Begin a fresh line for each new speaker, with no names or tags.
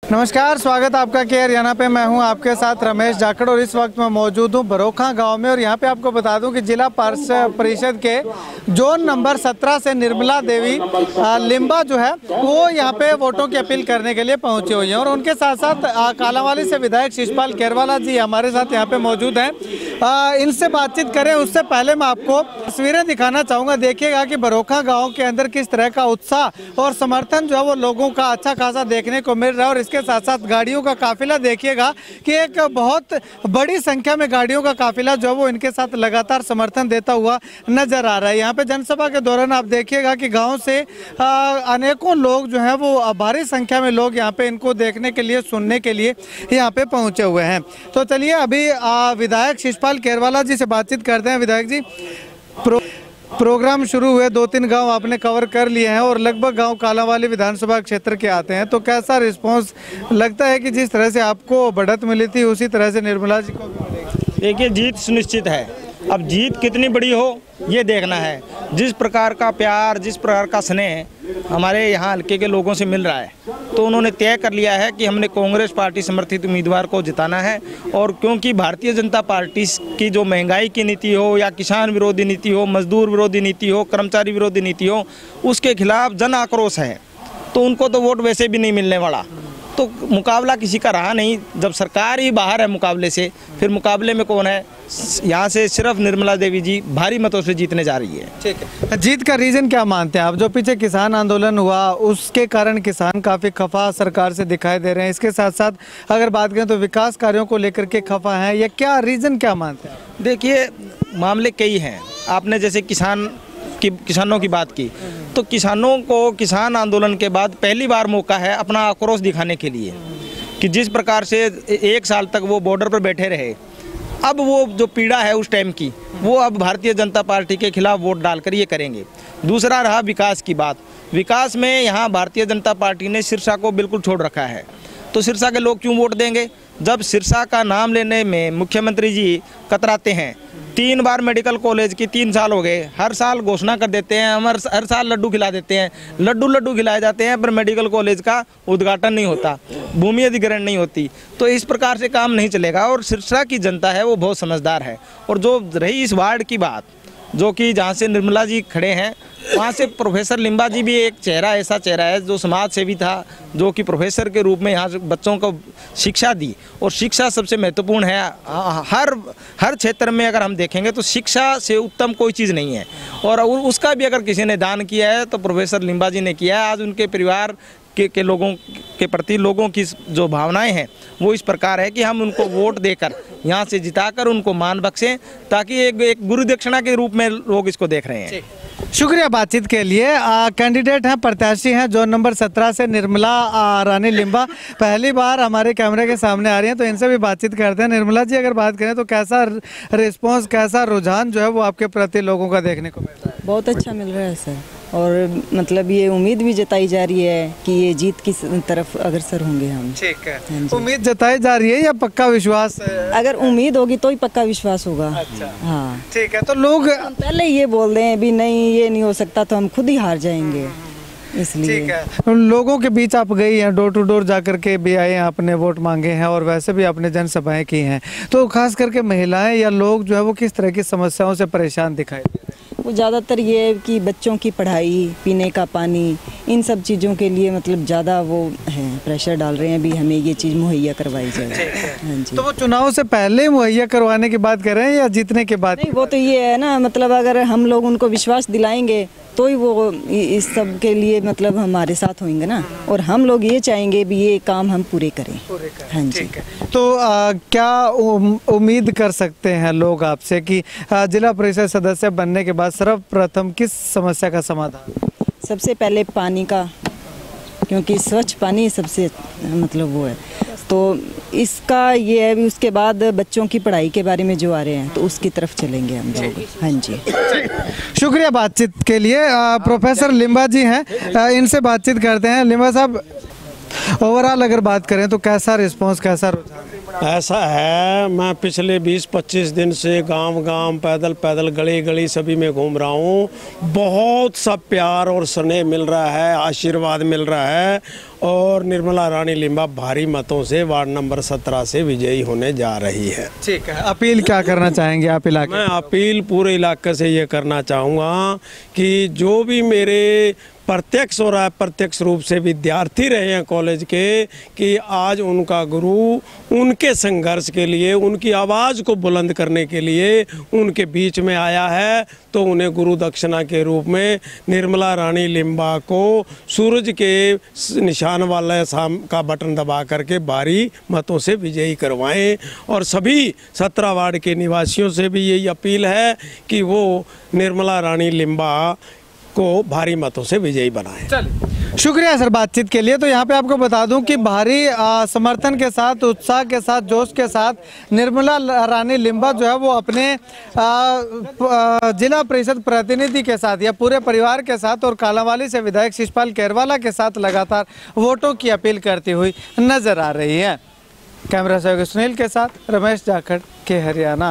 नमस्कार, स्वागत आपका के हरियाणा पे। मैं हूं आपके साथ रमेश जाखड़ और इस वक्त मैं मौजूद हूं बरोखा गांव में। और यहां पे आपको बता दूं कि जिला परिषद के जोन नंबर 17 से निर्मला देवी लिम्बा जो है वो यहां पे वोटों की अपील करने के लिए पहुंची हुई हैं। और उनके साथ साथ कालांवाली से विधायक शिषपाल केरवाला जी हमारे साथ यहाँ पे मौजूद हैं। इनसे बातचीत करें उससे पहले मैं आपको तस्वीरें दिखाना चाहूँगा। देखिएगा कि बरोखा गाँव के अंदर किस तरह का उत्साह और समर्थन जो है वो लोगों का अच्छा खासा देखने को मिल रहा है। और इसके साथ साथ गाड़ियों का काफिला देखिएगा कि एक बहुत बड़ी संख्या में गाड़ियों का काफिला जो है वो इनके साथ लगातार समर्थन देता हुआ नजर आ रहा है। यहाँ पे जनसभा के दौरान आप देखिएगा कि गांव से अनेकों लोग जो हैं वो भारी संख्या में लोग यहाँ पे इनको देखने के लिए, सुनने के लिए यहाँ पे पहुंचे हुए हैं। तो चलिए अभी विधायक शिषपाल केरवाला जी से बातचीत करते हैं। विधायक जी, प्रोग्राम शुरू हुए, 2-3 गांव आपने कवर कर लिए हैं और लगभग गांव कालांवाली विधानसभा क्षेत्र के आते हैं, तो कैसा रिस्पांस लगता है कि जिस तरह से आपको बढ़त मिली थी उसी तरह से निर्मला जी को भी मिलेगी?
देखिए, जीत सुनिश्चित है। अब जीत कितनी बड़ी हो ये देखना है। जिस प्रकार का प्यार, जिस प्रकार का स्नेह हमारे यहाँ हल्के के लोगों से मिल रहा है, तो उन्होंने तय कर लिया है कि हमने कांग्रेस पार्टी समर्थित उम्मीदवार को जिताना है। और क्योंकि भारतीय जनता पार्टी की जो महंगाई की नीति हो या किसान विरोधी नीति हो, मजदूर विरोधी नीति हो, कर्मचारी विरोधी नीति हो, उसके खिलाफ जन आक्रोश है, तो उनको तो वोट वैसे भी नहीं मिलने वाला। तो मुकाबला किसी का रहा नहीं। जब सरकार ही बाहर है मुकाबले से, फिर मुकाबले में कौन है? यहाँ से सिर्फ निर्मला देवी जी भारी मतों से जीतने जा रही है।
ठीक है, जीत का रीजन क्या मानते हैं आप? जो पीछे किसान आंदोलन हुआ उसके कारण किसान काफ़ी खफा सरकार से दिखाई दे रहे हैं। इसके साथ साथ अगर बात करें तो विकास कार्यों को लेकर के खफा हैं, या क्या रीजन क्या मानते हैं?
देखिए, मामले कई हैं। आपने जैसे किसानों की बात की, तो किसानों को किसान आंदोलन के बाद पहली बार मौका है अपना आक्रोश दिखाने के लिए कि जिस प्रकार से 1 साल तक वो बॉर्डर पर बैठे रहे, अब वो जो पीड़ा है उस टाइम की, वो अब भारतीय जनता पार्टी के खिलाफ वोट डालकर ये करेंगे। दूसरा रहा विकास की बात। विकास में यहाँ भारतीय जनता पार्टी ने सिरसा को बिल्कुल छोड़ रखा है। तो सिरसा के लोग क्यों वोट देंगे? जब सिरसा का नाम लेने में मुख्यमंत्री जी कतराते हैं। 3 बार मेडिकल कॉलेज की 3 साल हो गए, हर साल घोषणा कर देते हैं, हम हर साल लड्डू खिला देते हैं, लड्डू खिलाए जाते हैं, पर मेडिकल कॉलेज का उद्घाटन नहीं होता, भूमि अधिग्रहण नहीं होती। तो इस प्रकार से काम नहीं चलेगा। और सिरसा की जनता है वो बहुत समझदार है। और जो रही इस वार्ड की बात, जो कि जहाँ से निर्मला जी खड़े हैं, वहाँ से प्रोफेसर लिम्बा जी भी एक चेहरा, ऐसा चेहरा है जो समाज सेवी था, जो कि प्रोफेसर के रूप में यहाँ से बच्चों को शिक्षा दी। और शिक्षा सबसे महत्वपूर्ण है। हर क्षेत्र में अगर हम देखेंगे तो शिक्षा से उत्तम कोई चीज़ नहीं है। और उसका भी अगर किसी ने दान किया है तो प्रोफेसर लिम्बा जी ने किया है। आज उनके परिवार के लोगों के प्रति लोगों की जो भावनाएं हैं वो इस प्रकार है कि हम उनको वोट देकर यहाँ से जिताकर उनको मान बख्शें, ताकि एक गुरु दक्षिणा के रूप में लोग इसको देख रहे हैं।
शुक्रिया बातचीत के लिए। कैंडिडेट हैं, प्रत्याशी हैं जोन नंबर 17 से निर्मला रानी लिम्बा, पहली बार हमारे कैमरे के सामने आ रही हैं, तो इनसे भी बातचीत करते हैं। निर्मला जी, अगर बात करें तो कैसा रिस्पांस, कैसा रुझान जो है वो आपके प्रति लोगों का देखने को मिल रहा है?
बहुत अच्छा मिल रहा है सर। और मतलब ये उम्मीद भी जताई जा रही है कि ये जीत की तरफ अग्रसर होंगे हम।
ठीक है, उम्मीद जताई जा रही है या पक्का विश्वास?
अगर उम्मीद होगी तो ही पक्का विश्वास होगा।
अच्छा,
हाँ
ठीक है। तो लोग
पहले ये बोल रहे हैं भी नहीं ये नहीं हो सकता, तो हम खुद ही हार जाएंगे, इसलिए।
ठीक है, लोगों के बीच आप गई हैं, डोर टू डोर जाकर के भी आए हैं, आपने वोट मांगे हैं और वैसे भी आपने जनसभाएं की हैं, तो खास करके महिलाएं या लोग जो है वो किस तरह की समस्याओं से परेशान दिखाई दे रहे हैं?
वो ज़्यादातर ये है कि बच्चों की पढ़ाई, पीने का पानी, इन सब चीज़ों के लिए मतलब ज़्यादा वो है, प्रेशर डाल रहे हैं भी हमें ये चीज़ मुहैया करवाई जाए। हाँ जी।
तो वो चुनाव से पहले मुहैया करवाने की बात कर रहे हैं या जीतने के बाद?
नहीं, वो तो ये है ना, मतलब अगर हम लोग उनको विश्वास दिलाएंगे तो ही वो इस सब के लिए मतलब हमारे साथ होंगे ना। और हम लोग ये चाहेंगे भी ये काम हम पूरे करें। हाँ जी।
तो क्या उम्मीद कर सकते हैं लोग आपसे कि जिला परिषद सदस्य बनने के बाद सर्वप्रथम किस समस्या का समाधान?
सबसे पहले पानी का, क्योंकि स्वच्छ पानी सबसे मतलब वो है, तो इसका ये है भी। उसके बाद बच्चों की पढ़ाई के बारे में जो आ रहे हैं तो उसकी तरफ चलेंगे हम लोग। हाँ जी,
शुक्रिया बातचीत के लिए। प्रोफेसर लिम्बा जी हैं, इनसे बातचीत करते हैं। लिम्बा साहब, ओवरऑल अगर बात करें तो कैसा रिस्पांस, कैसा रुझान?
ऐसा है, मैं पिछले 20-25 दिन से गांव-गांव, पैदल गली गली सभी में घूम रहा हूँ। बहुत सा प्यार और स्नेह मिल रहा है, आशीर्वाद मिल रहा है और निर्मला रानी लिम्बा भारी मतों से वार्ड नंबर 17 से विजयी होने जा रही है।
ठीक है, अपील क्या करना चाहेंगे आप इलाके?
मैं अपील पूरे इलाके से ये करना चाहूँगा कि जो भी मेरे प्रत्यक्ष और अप्रत्यक्ष रूप से विद्यार्थी रहे हैं कॉलेज के, कि आज उनका गुरु उनके संघर्ष के लिए, उनकी आवाज़ को बुलंद करने के लिए उनके बीच में आया है, तो उन्हें गुरु दक्षिणा के रूप में निर्मला रानी लिम्बा को सूरज के निशान वाला शाम का बटन दबा करके भारी मतों से विजयी करवाएं। और सभी 17 वार्ड के निवासियों से भी यही अपील है कि वो निर्मला रानी लिम्बा को भारी मतों से विजयी बनाएं।
चलिए, शुक्रिया सर बातचीत के लिए। तो यहाँ पे आपको बता दूं कि भारी समर्थन के साथ, उत्साह के साथ, जोश के साथ निर्मला रानी लिम्बा जो है वो अपने जिला परिषद प्रतिनिधि के साथ या पूरे परिवार के साथ और कालांवाली से विधायक शिषपाल केरवाला के साथ लगातार वोटों की अपील करती हुई नजर आ रही है। कैमरा सहयोगी सुनील के साथ रमेश जाखड़ के हरियाणा।